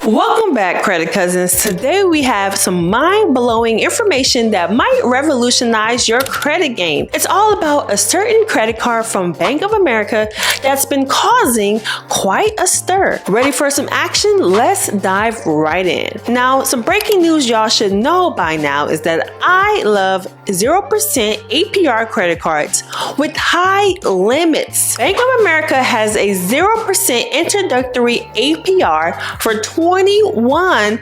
Welcome back, credit cousins. Today we have some mind-blowing information that might revolutionize your credit game. It's all about a certain credit card from Bank of America that's been causing quite a stir. Ready for some action? Let's dive right in. Now, some breaking news y'all should know by now is that I love 0% APR credit cards with high limits. Bank of America has a 0% introductory APR for 21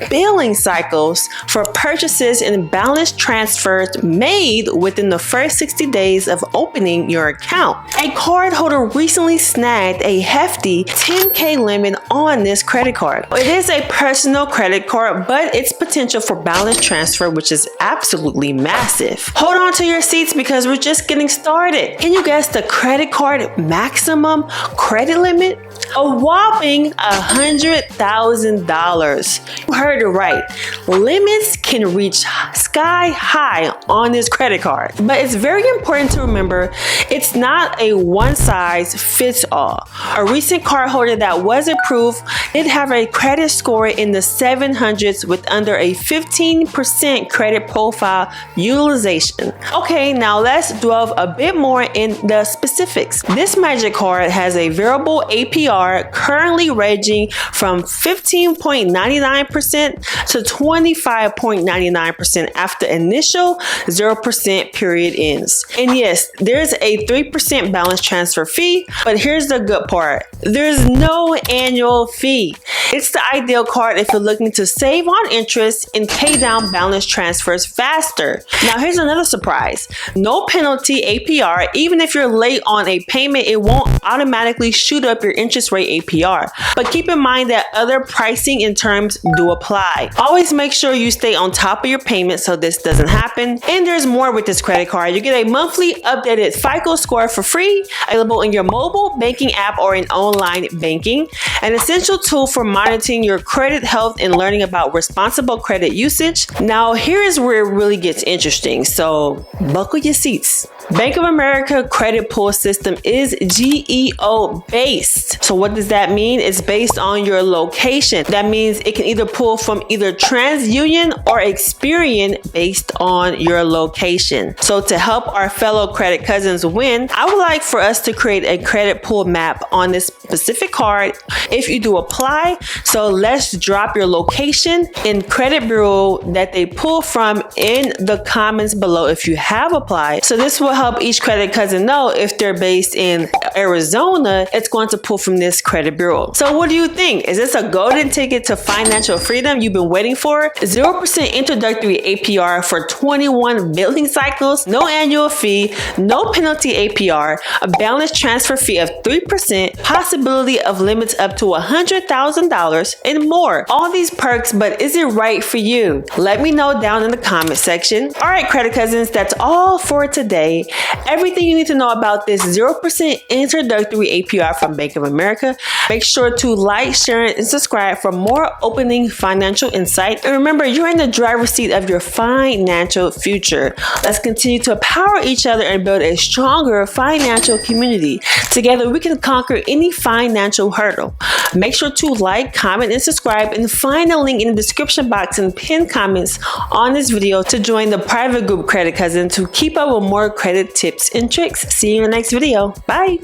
billing cycles for purchases and balance transfers made within the first 60 days of opening your account. A cardholder recently snagged a hefty $10K limit on this credit card. It is a personal credit card, but its potential for balance transfer, which is absolutely massive. Hold on to your seats because we're just getting started. Can you guess the credit card maximum credit limit? A whopping $100,000. You heard it right. Limits can reach sky high on this credit card. But it's very important to remember it's not a one size fits all. A recent cardholder that was approved did have a credit score in the 700s with under a 15% credit profile utilization. Okay, now let's delve a bit more in the specifics. This Magic card has a variable APR currently ranging from 15.99% to 25.99% after initial 0% period ends. And yes, there's a 3% balance transfer fee, but here's the good part. There's no annual fee. It's the ideal card if you're looking to save on interest and pay down balance transfers faster. Now here's another surprise. No penalty APR. Even if you're late on a payment, it won't automatically shoot up your interest rate APR. But keep in mind that other pricing and terms do apply. Always make sure you stay on top of your payments so this doesn't happen. And there's more with this credit card. You get a monthly updated FICO Score for free, available in your mobile banking app or in online banking. An essential tool for monitoring your credit health and learning about responsible credit usage. Now here is where it really gets interesting, so buckle your seats. Bank of America credit pull system is GEO based. So what does that mean? It's based on your location. That means it can either pull from either TransUnion or Experian based on your location. So to help our fellow credit cousins win, I would like for us to create a credit pull map on this specific card if you do apply. So let's drop your location and credit bureau that they pull from in the comments below if you have applied. So this will help each credit cousin know if they're based in Arizona, it's going to pull from this credit bureau. So what do you think? Is this a golden ticket to financial freedom you've been waiting for? 0% introductory APR for 21 billing cycles, no annual fee, no penalty APR, a balance transfer fee of 3%, possibility of limits up to $100,000, and more. All these perks, but is it right for you? Let me know down in the comment section. All right, credit cousins, that's all for today. Everything you need to know about this 0% introductory APR from Bank of America. Make sure to like, share, and subscribe for more opening financial insight. And remember, you're in the driver's seat of your financial future. Let's continue to empower each other and build a stronger financial community. Together, we can conquer any financial hurdle. Make sure to like, comment, and subscribe, and find a link in the description box and pinned comments on this video to join the private group Credit Cousin to keep up with more credit tips and tricks. See you in the next video. Bye.